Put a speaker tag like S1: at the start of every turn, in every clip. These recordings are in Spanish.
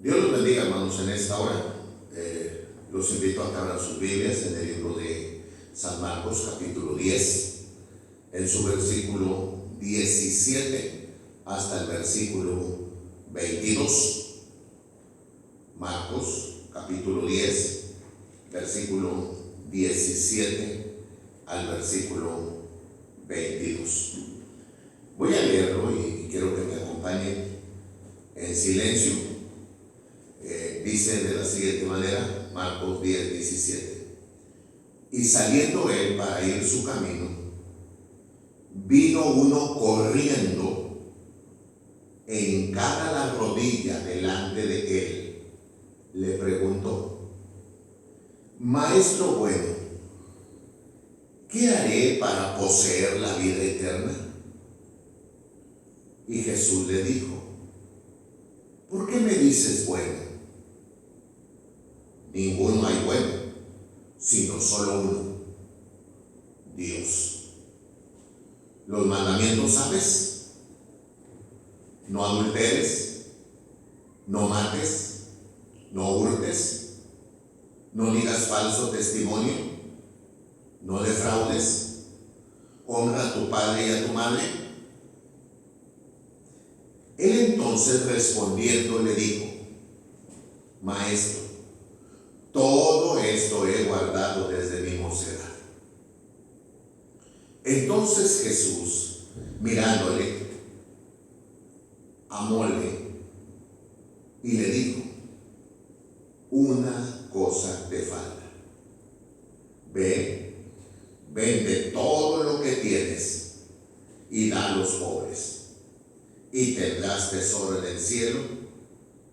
S1: Dios los bendiga, hermanos, en esta hora. Los invito a que abran sus Biblias en el libro de San Marcos, capítulo 10, en su versículo 17 hasta el versículo 22. Marcos, capítulo 10, versículo 17 al versículo 22. Voy a leerlo y quiero que me acompañen en silencio. Dice de la siguiente manera, Marcos 10, 17. Y saliendo él para ir su camino, vino uno corriendo e hincada la rodilla delante de él. Le preguntó: Maestro bueno, ¿qué haré para poseer la vida eterna? Y Jesús le dijo: ¿por qué me dices bueno? Ninguno hay bueno, sino solo uno, Dios. Los mandamientos sabes: no adulteres, no mates, no hurtes, no digas falso testimonio, no defraudes, honra a tu padre y a tu madre. Él entonces respondiendo le dijo: Maestro, todo esto he guardado desde mi mocedad. Entonces Jesús, mirándole, amóle y le dijo: una cosa te falta. Ve, vende todo lo que tienes y da a los pobres, y tendrás tesoro en el cielo,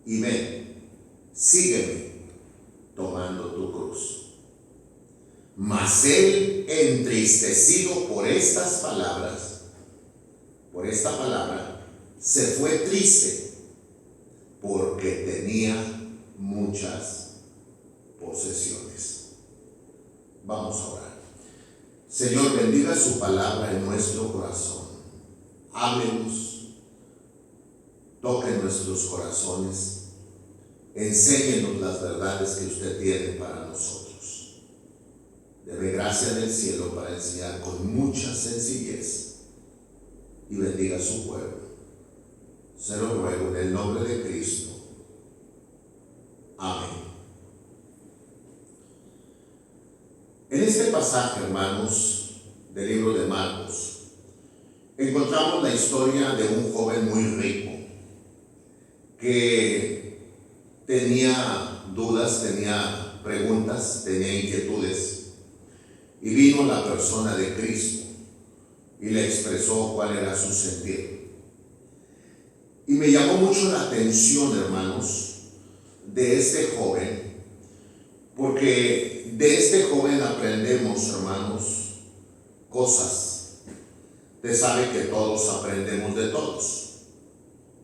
S1: y ven, sígueme, tomando tu cruz. Mas él, entristecido por estas palabras, por esta palabra, se fue triste, porque tenía muchas posesiones. Vamos a orar. Señor, bendiga su palabra en nuestro corazón. Háblenos, toque nuestros corazones. Enséñenos las verdades que usted tiene para nosotros. Deme gracia del cielo para enseñar con mucha sencillez, y bendiga a su pueblo. Se lo ruego en el nombre de Cristo. Amén. En este pasaje, hermanos, del libro de Marcos, encontramos la historia de un joven muy rico que tenía dudas, tenía preguntas, tenía inquietudes, y vino la persona de Cristo y le expresó cuál era su sentir. Y me llamó mucho la atención, hermanos, de este joven, porque de este joven aprendemos, hermanos, cosas. Usted sabe que todos aprendemos de todos.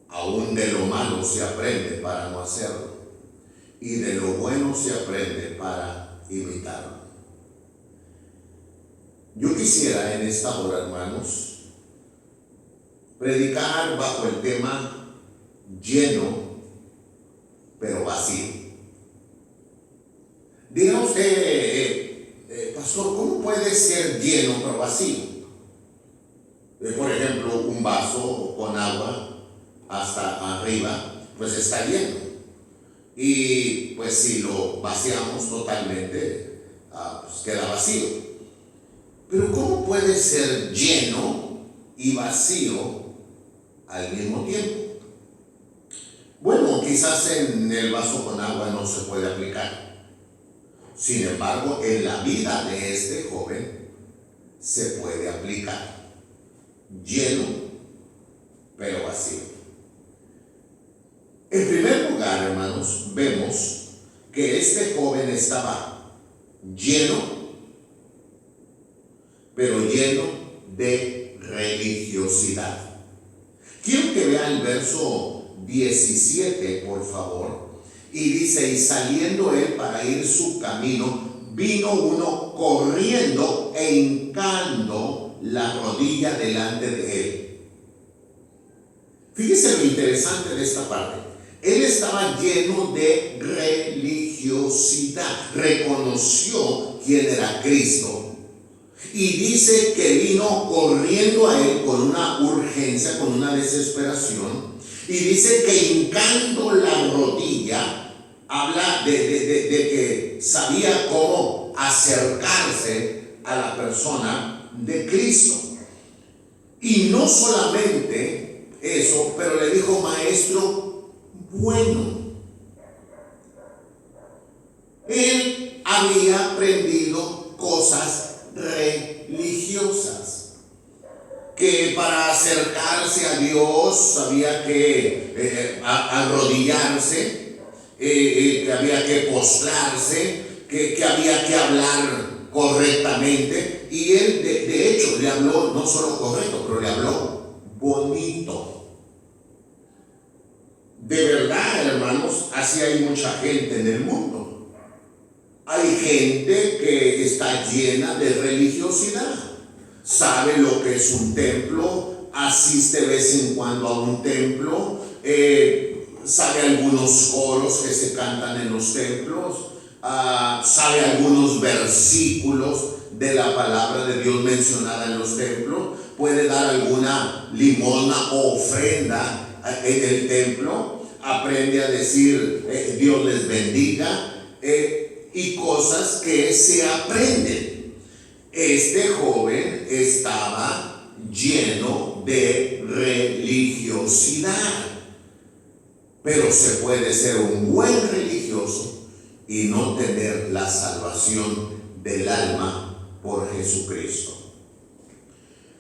S1: Aún de lo malo se aprende para no hacerlo, y de lo bueno se aprende para imitarlo. Yo quisiera en esta hora, hermanos, predicar bajo el tema lleno pero vacío. Diga usted, pastor, ¿cómo puede ser lleno pero vacío? Por ejemplo, un vaso con agua hasta arriba, pues está lleno. Y pues si lo vaciamos totalmente, pues queda vacío. Pero ¿cómo puede ser lleno y vacío al mismo tiempo? Bueno, quizás en el vaso con agua no se puede aplicar. Sin embargo, en la vida de este joven se puede aplicar. Lleno, pero vacío. En primer lugar, hermanos, vemos que este joven estaba lleno, pero lleno de religiosidad. Quiero que vea el verso 17, por favor, y dice: y saliendo él para ir su camino, vino uno corriendo e hincando la rodilla delante de él. Fíjese lo interesante de esta parte. Él estaba lleno de religiosidad. Reconoció quién era Cristo. Y dice que vino corriendo a él con una urgencia, con una desesperación. Y dice que hincando la rodilla, habla de que sabía cómo acercarse a la persona de Cristo. Y no solamente eso, pero le dijo: maestro bueno. Él había aprendido cosas religiosas, que para acercarse a Dios había que arrodillarse, que había que postrarse, que había que hablar correctamente. Y él de hecho le habló no solo correcto, pero le habló bonito. De verdad, hermanos, así hay mucha gente en el mundo. Hay gente que está llena de religiosidad. Sabe lo que es un templo, asiste de vez en cuando a un templo, sabe algunos coros que se cantan en los templos, sabe algunos versículos de la palabra de Dios mencionada en los templos, puede dar alguna limosna o ofrenda en el templo, aprende a decir Dios les bendiga, y cosas que se aprenden. Este joven estaba lleno de religiosidad, pero se puede ser un buen religioso y no tener la salvación del alma por Jesucristo.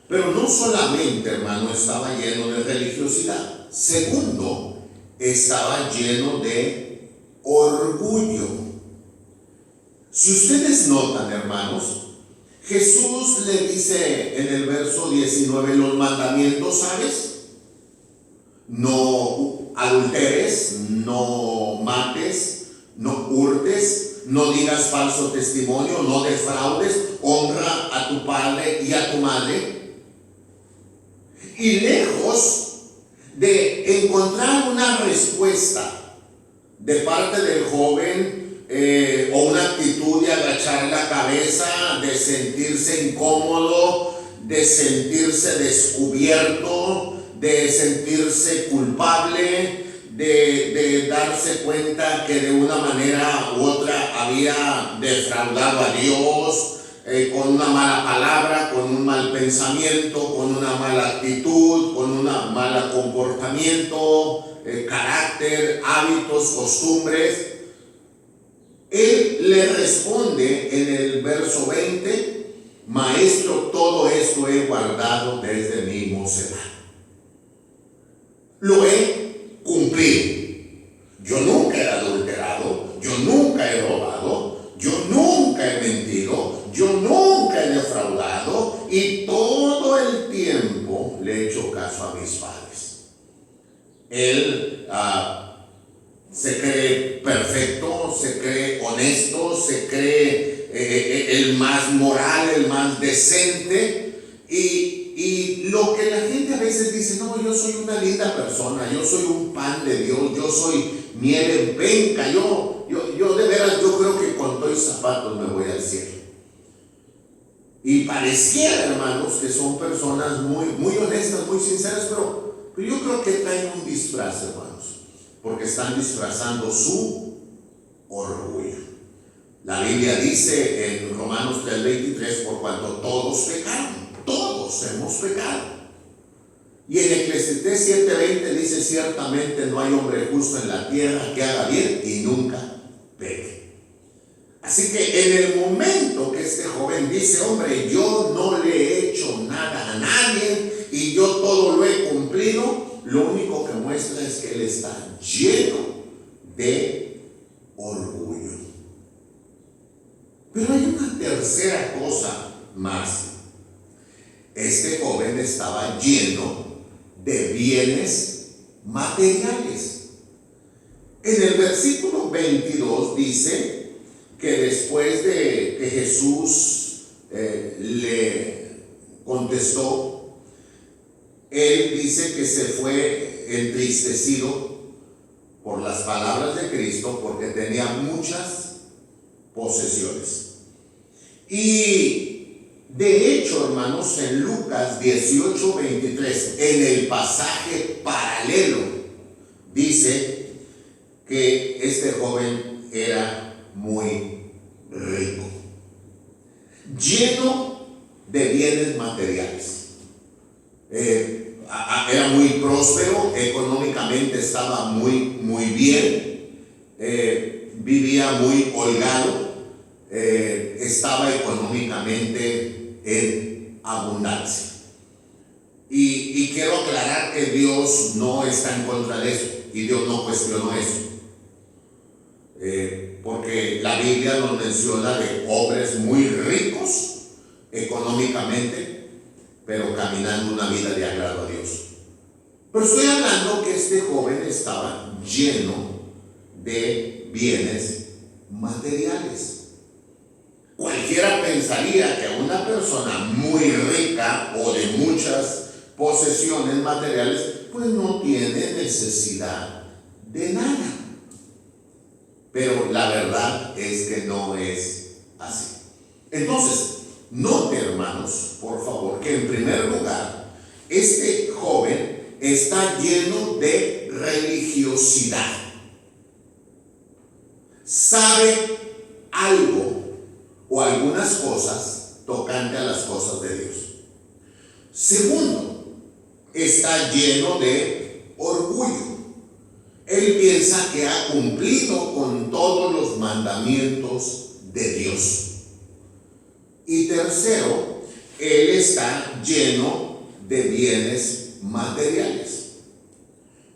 S1: Pero no solamente, hermano, estaba lleno de religiosidad. Segundo, estaba lleno de orgullo. Si ustedes notan, hermanos, Jesús le dice en el verso 19 los mandamientos, ¿sabes? No adulteres, no mates, no hurtes, no digas falso testimonio, no defraudes, honra a tu padre y a tu madre. Y lejos de encontrar una respuesta de parte del joven, o una actitud de agachar la cabeza, de sentirse incómodo, de sentirse descubierto, de sentirse culpable, de darse cuenta que de una manera u otra había defraudado a Dios, con una mala palabra, con un mal pensamiento, con una mala actitud, con un mal comportamiento, carácter, hábitos, costumbres. Él le responde en el verso 20: maestro, todo esto he guardado desde mi mocedad. Lo he cumplido. Yo nunca he adulterado, yo nunca he robado, yo nunca he mentido, yo nunca he defraudado, y todo el tiempo le he hecho caso a mis padres. Él se cree perfecto, se cree honesto, se cree el más moral, el más decente, y lo que la gente a veces dice: no, yo soy una linda persona, yo soy un pan de Dios, yo soy miel en penca, yo de veras, yo creo que con todos zapatos me voy al cielo. Y pareciera, hermanos, que son personas muy, muy honestas, muy sinceras, pero yo creo que traen un disfraz, hermanos, porque están disfrazando su orgullo. La Biblia dice en Romanos 3:23: por cuanto todos pecaron, todos hemos pecado. Y en Eclesiastés 7:20 dice: ciertamente no hay hombre justo en la tierra que haga bien y nunca peque. Así que en el momento que este joven dice: hombre, yo no le he hecho nada a nadie y yo todo lo he cumplido, lo único que muestra es que él está lleno de orgullo. Pero hay una tercera cosa más. Este joven estaba lleno de bienes materiales. En el versículo 22 dice que después de que Jesús le contestó, él dice que se fue entristecido por las palabras de Cristo, porque tenía muchas posesiones. Y de hecho, hermanos, en Lucas 18:23, en el pasaje paralelo, dice que este joven era muy rico, lleno de bienes materiales. Era muy próspero, económicamente estaba muy bien, vivía muy holgado, estaba económicamente en abundancia. Y quiero aclarar que Dios no está en contra de eso, y Dios no cuestionó eso. Porque la Biblia nos menciona de hombres muy ricos económicamente, pero caminando una vida de agrado a Dios. Pero estoy hablando que este joven estaba lleno de bienes materiales. Cualquiera pensaría que una persona muy rica o de muchas posesiones materiales, pues no tiene necesidad de nada. Pero la verdad es que no es así. Entonces, note, hermanos, por favor, que en primer lugar, este joven está lleno de religiosidad. Sabe algo o algunas cosas tocante a las cosas de Dios. Segundo, está lleno de orgullo. Él piensa que ha cumplido con todos los mandamientos de Dios. Y tercero, él está lleno de bienes materiales.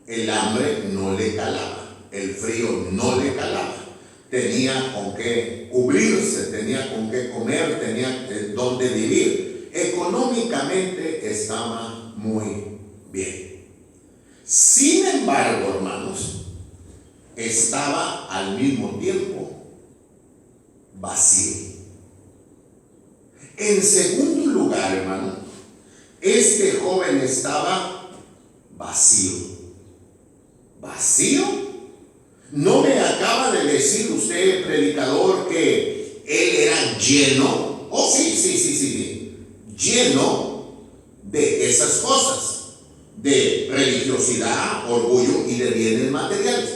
S1: El hambre no le calaba, el frío no le calaba. Tenía con qué cubrirse, tenía con qué comer, tenía dónde vivir. Económicamente estaba muy bien. Sin embargo, hermanos, estaba al mismo tiempo vacío. En segundo lugar, hermano, este joven estaba vacío. ¿Vacío? ¿No me acaba de decir usted, predicador, que él era lleno? Oh, sí. Lleno de esas cosas. De religiosidad, orgullo y de bienes materiales.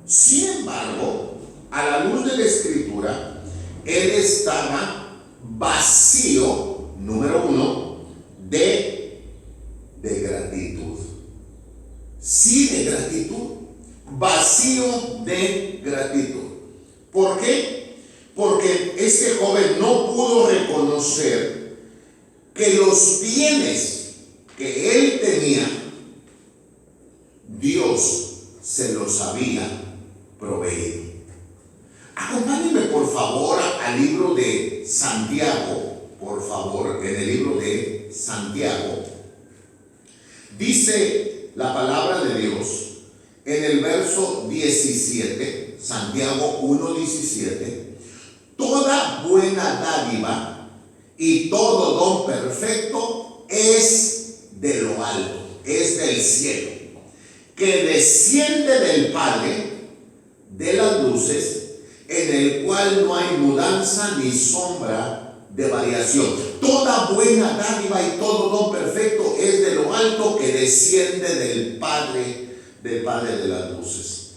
S1: Sin embargo, a la luz de la Escritura, él estaba vacío, número uno, de gratitud. Sí, de gratitud. Vacío de gratitud. ¿Por qué? Porque este joven no pudo reconocer que los bienes que él tenía, Dios se los había proveído. Acompáñenme por favor al libro de Santiago, por favor, en el libro de Santiago. Dice la palabra de Dios en el verso 17, Santiago 1:17, toda buena dádiva y todo don perfecto es de lo alto, es del cielo, que desciende del Padre de las luces, en el cual no hay mudanza ni sombra de variación. Toda buena dádiva y todo don perfecto es de lo alto, que desciende del Padre de las luces.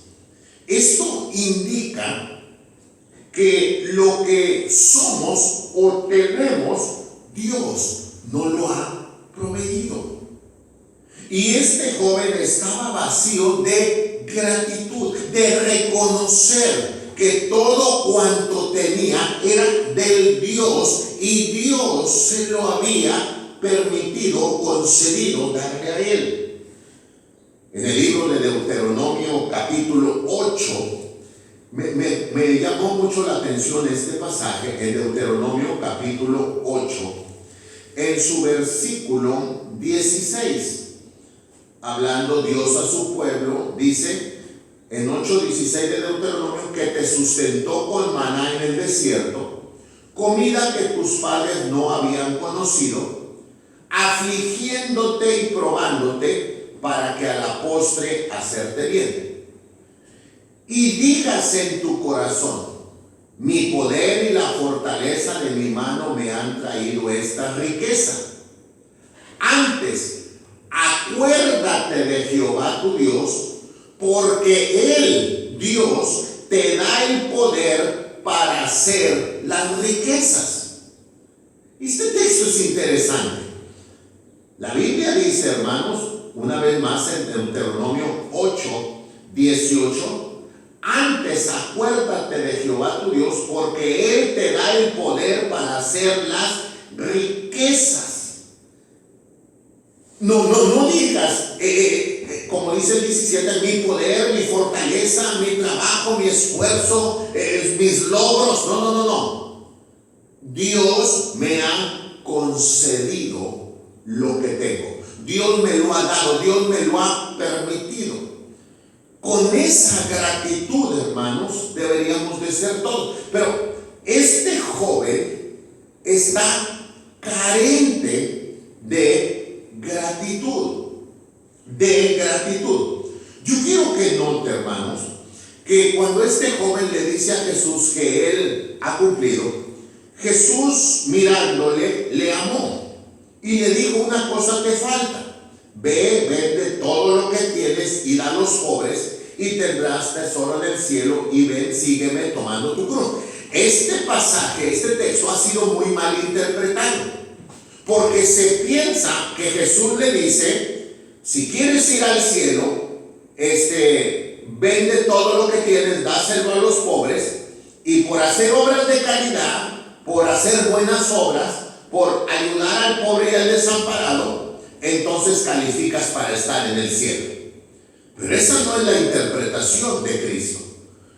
S1: Esto indica que lo que somos o tenemos, Dios no lo ha proveído. Y este joven estaba vacío de gratitud, de reconocer que todo cuanto tenía era del Dios, y Dios se lo había permitido, concedido darle a él. En el libro de Deuteronomio capítulo 8, me llamó mucho la atención este pasaje, en Deuteronomio capítulo 8, en su versículo 16, hablando Dios a su pueblo, dice en 8:16 de Deuteronomio, que te sustentó con maná en el desierto, comida que tus padres no habían conocido, afligiéndote y probándote para que a la postre hacerte bien. y digas en tu corazón: mi poder y la fortaleza de mi mano me han traído esta riqueza. Antes, acuérdate de Jehová tu Dios, porque Él, Dios, te da el poder para hacer las riquezas. Este texto es interesante. La Biblia dice, hermanos, una vez más en Deuteronomio 8:18, antes acuérdate de Jehová tu Dios, porque Él te da el poder para hacer las riquezas. No digas, como dice el 17, mi poder, mi fortaleza, mi trabajo, mi esfuerzo, mis logros. No. Dios me ha concedido lo que tengo. Dios me lo ha dado, Dios me lo ha permitido. Con esa gratitud, hermanos, deberíamos de ser todos. Pero este joven está carente de gratitud. Yo quiero que note, hermanos, que cuando este joven le dice a Jesús que él ha cumplido, Jesús, mirándole, le amó y le dijo: una cosa te falta. Ve, vende todo lo que tienes y da a los pobres, y tendrás tesoro en el cielo, y ven, sígueme tomando tu cruz. Este pasaje, este texto ha sido muy mal interpretado, porque se piensa que Jesús le dice: si quieres ir al cielo, vende todo lo que tienes, dáselo a los pobres, y por hacer obras de caridad, por hacer buenas obras, por ayudar al pobre y al desamparado, entonces calificas para estar en el cielo. Pero esa no es la interpretación de Cristo.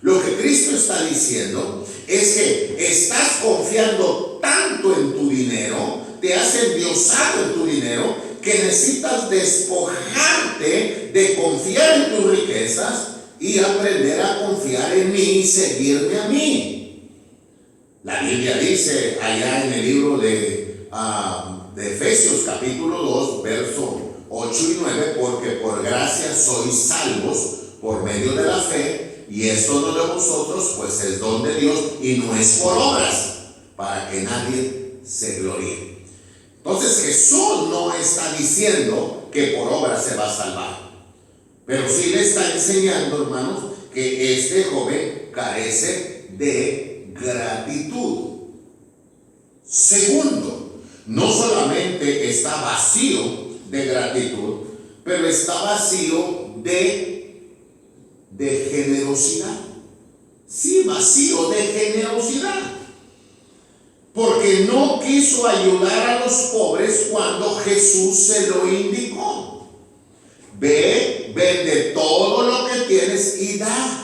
S1: Lo que Cristo está diciendo es que estás confiando tanto en tu dinero, te has endiosado en tu dinero, que necesitas despojarte de confiar en tus riquezas y aprender a confiar en mí y seguirme a mí. La Biblia dice allá en el libro de Efesios capítulo 2, verso 8 y 9, porque por gracia sois salvos por medio de la fe, y esto no de vosotros, pues es don de Dios, y no es por obras, para que nadie se gloríe. Entonces Jesús no está diciendo que por obras se va a salvar, pero sí le está enseñando, hermanos, que este joven carece de gratitud. Segundo, no solamente está vacío de gratitud, pero está vacío de generosidad. Sí, vacío de generosidad. Porque no quiso ayudar a los pobres cuando Jesús se lo indicó. Ve, vende todo lo que tienes y da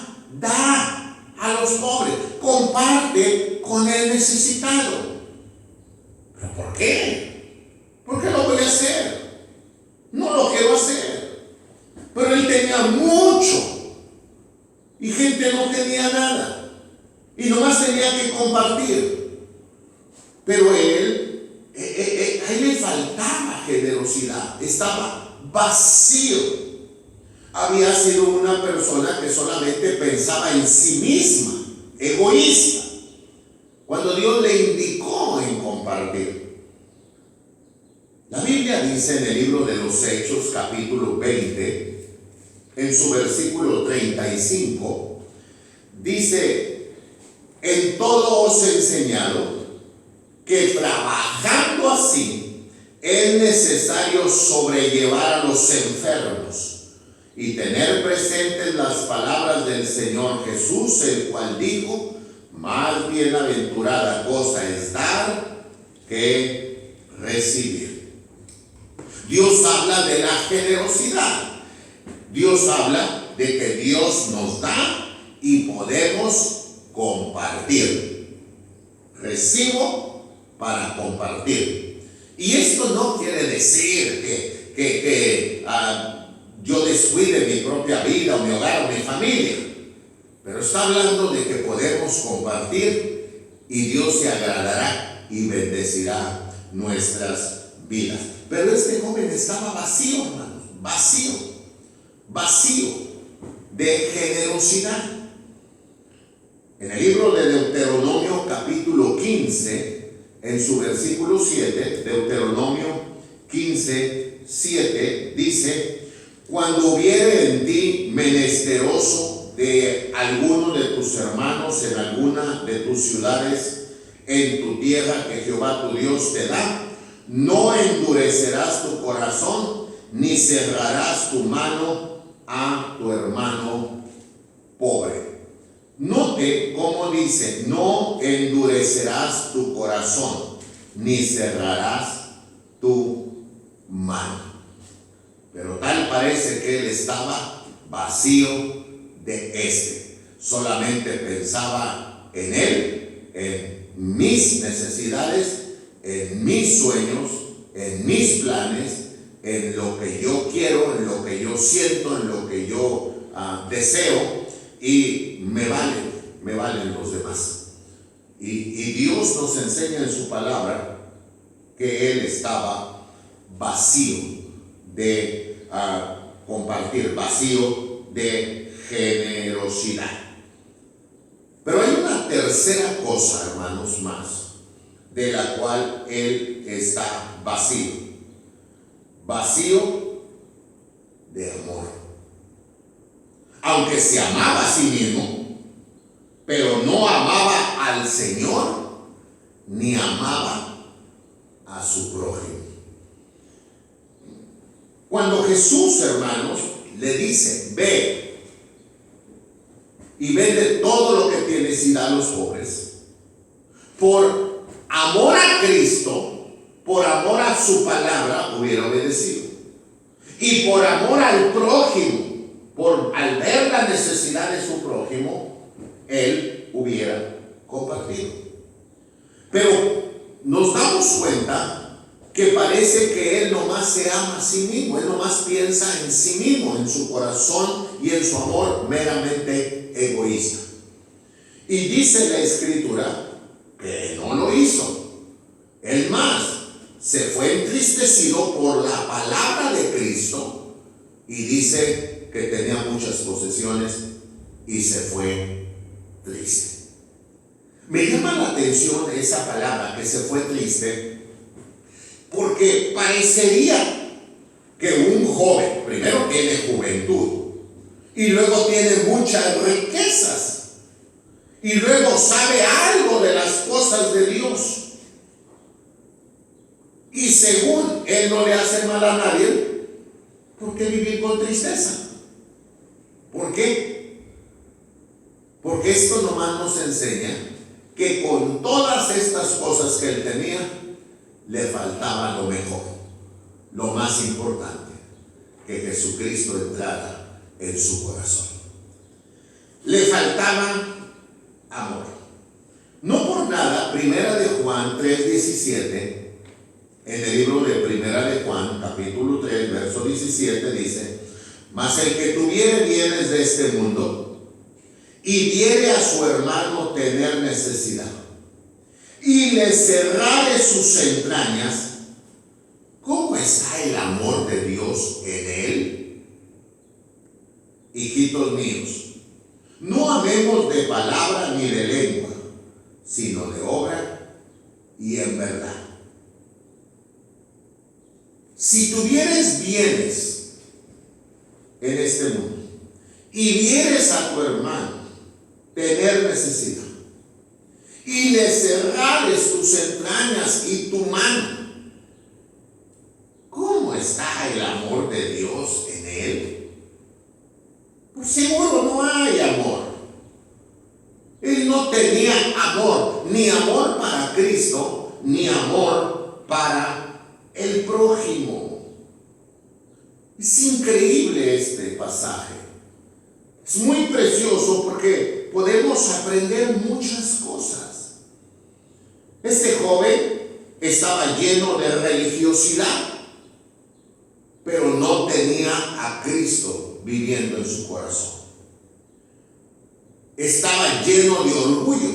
S1: a los pobres. Comparte con el necesitado. ¿Pero por qué? ¿Por qué lo voy a hacer? No lo quiero hacer. Pero él tenía mucho y gente no tenía nada y nomás tenía que compartir. Pero él, a él le faltaba generosidad, estaba vacío. Había sido una persona que solamente pensaba en sí misma, egoísta, cuando Dios le indicó en compartir. La Biblia dice en el libro de los Hechos, capítulo 20, en su versículo 35, dice: en todo os he enseñado que trabajando así es necesario sobrellevar a los enfermos y tener presentes las palabras del Señor Jesús, el cual dijo: más bienaventurada cosa es dar que recibir. Dios habla de la generosidad. Dios habla de que Dios nos da y podemos compartir. Recibo para compartir. Y esto no quiere decir que yo descuide mi propia vida o mi hogar o mi familia. Pero está hablando de que podemos compartir y Dios se agradará y bendecirá nuestras vidas. Pero este joven estaba vacío, hermanos, vacío de generosidad. En el libro de Deuteronomio capítulo 15, en su versículo 7, Deuteronomio 15, 7, dice: cuando hubiere en ti menesteroso de alguno de tus hermanos en alguna de tus ciudades, en tu tierra que Jehová tu Dios te da, no endurecerás tu corazón, ni cerrarás tu mano a tu hermano pobre. Note cómo dice: no endurecerás tu corazón, ni cerrarás tu mano. Pero tal parece que él estaba vacío de solamente pensaba en él, en mis necesidades, en mis sueños, en mis planes, en lo que yo quiero, en lo que yo siento, en lo que yo deseo, y me valen los demás. Y Dios nos enseña en su palabra que él estaba vacío de compartir, vacío de generosidad. Pero hay una tercera cosa, hermanos, más, de la cual él está vacío. Vacío de amor. Aunque se amaba a sí mismo, pero no amaba al Señor, ni amaba a su prójimo. Cuando Jesús, hermanos, le dice: ve y vende todo lo que tienes y da a los pobres, por amor a Cristo, por amor a su palabra, hubiera obedecido. Y por amor al prójimo, al ver la necesidad de su prójimo, él hubiera compartido. Pero nos damos cuenta que parece que él nomás se ama a sí mismo, él nomás piensa en sí mismo, en su corazón y en su amor meramente egoísta. Y dice la Escritura que no lo hizo. El más se fue entristecido por la palabra de Cristo, y dice que tenía muchas posesiones y se fue triste. Me llama la atención esa palabra, que se fue triste, porque parecería que un joven primero tiene juventud y luego tiene muchas riquezas y luego sabe algo de las cosas de Dios, y según él no le hace mal a nadie, ¿por qué vivir con tristeza? ¿Por qué? Porque esto nomás nos enseña que con todas estas cosas que él tenía, le faltaba lo mejor, lo más importante: que Jesucristo entrara en su corazón. Le faltaba amor. No por nada, Primera de Juan 3:17, en el libro de Primera de Juan, capítulo 3, verso 17, dice: mas el que tuviere bienes de este mundo y viere a su hermano tener necesidad y le cerrare sus entrañas, ¿cómo está el amor de Dios en él? Hijitos míos, no amemos de palabra ni de lengua, sino de obra y en verdad. Si tuvieres bienes en este mundo y vieres a tu hermano tener necesidad y le cerrares tus entrañas y tu mano, ¿cómo está el amor de Dios en él? Pues seguro no hay amor. Él no tenía amor, ni amor para Cristo, ni amor para el prójimo. Es increíble este pasaje. Es muy precioso porque podemos aprender muchas cosas. Este joven estaba lleno de religiosidad, pero no tenía a Cristo viviendo en su corazón. Estaba lleno de orgullo,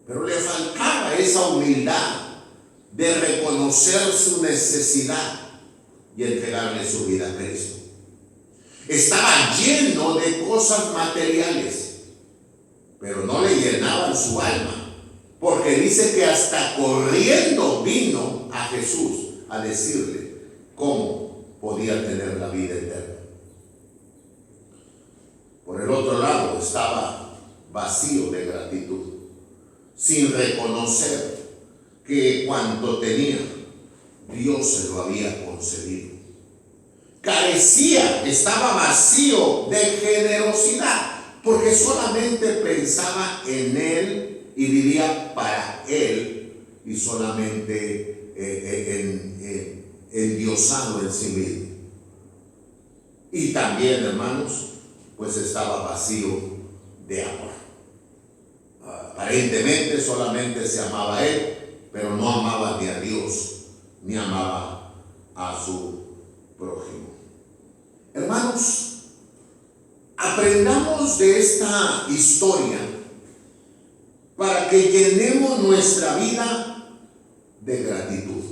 S1: pero le faltaba esa humildad de reconocer su necesidad y entregarle su vida a Cristo. Estaba lleno de cosas materiales, pero no le llenaban su alma, porque dice que hasta corriendo vino a Jesús a decirle cómo podía tener la vida eterna. Por el otro lado, estaba vacío de gratitud, sin reconocer que cuanto tenía, Dios se lo había concedido. Carecía, estaba vacío de generosidad, porque solamente pensaba en él y vivía para él, y solamente endiosado en sí mismo. Y también, hermanos, pues estaba vacío de amor. Aparentemente solamente se amaba a él, pero no amaba ni a Dios, ni amaba a su prójimo. Hermanos, aprendamos de esta historia para que llenemos nuestra vida de gratitud.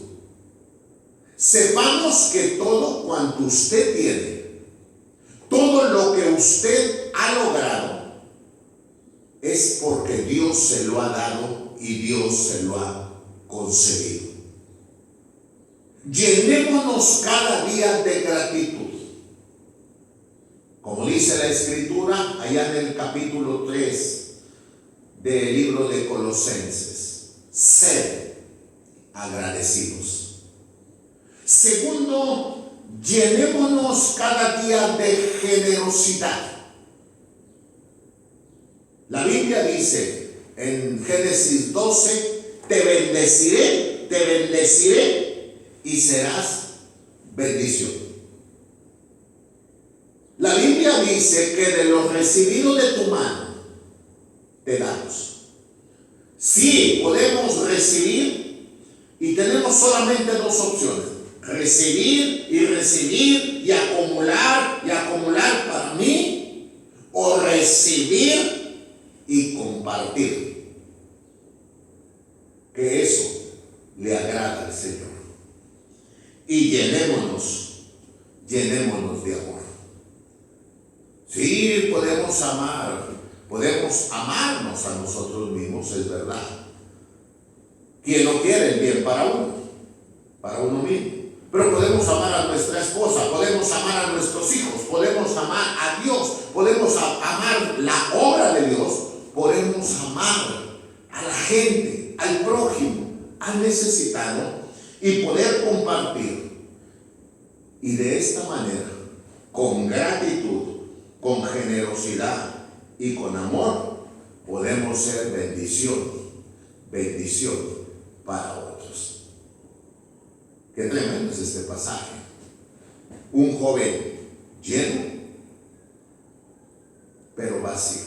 S1: Sepamos que todo cuanto usted tiene, todo lo que usted ha logrado, es porque Dios se lo ha dado y Dios se lo ha concedido. Llenémonos cada día de gratitud. Como dice la Escritura, allá en el capítulo 3 del libro de Colosenses, sed agradecidos. Segundo, llenémonos cada día de generosidad. La Biblia dice en Génesis 12, te bendeciré y serás bendición. La Biblia dice que de lo recibido de tu mano te damos. Sí, podemos recibir y tenemos solamente dos opciones: recibir y acumular para mí, o recibir y compartir, que eso le agrada al Señor. Y llenémonos de amor. Sí, podemos amarnos a nosotros mismos, es verdad. ¿Quién no quiere el bien para uno mismo? Pero podemos amar a nuestra esposa, podemos amar a nuestros hijos, podemos amar a Dios, podemos amar la obra de Dios, podemos amar a la gente, al prójimo, al necesitado, y poder compartir. Y de esta manera, con gratitud, con generosidad y con amor, podemos ser bendición para otros. Qué tremendo es este pasaje. Un joven lleno, pero vacío.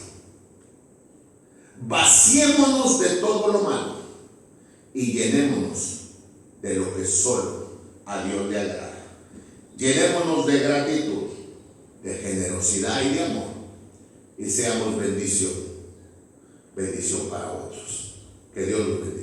S1: Vaciémonos de todo lo malo y llenémonos de lo que solo a Dios le agrada. Llenémonos de gratitud, de generosidad y de amor, y seamos bendición para otros. Que Dios los bendiga.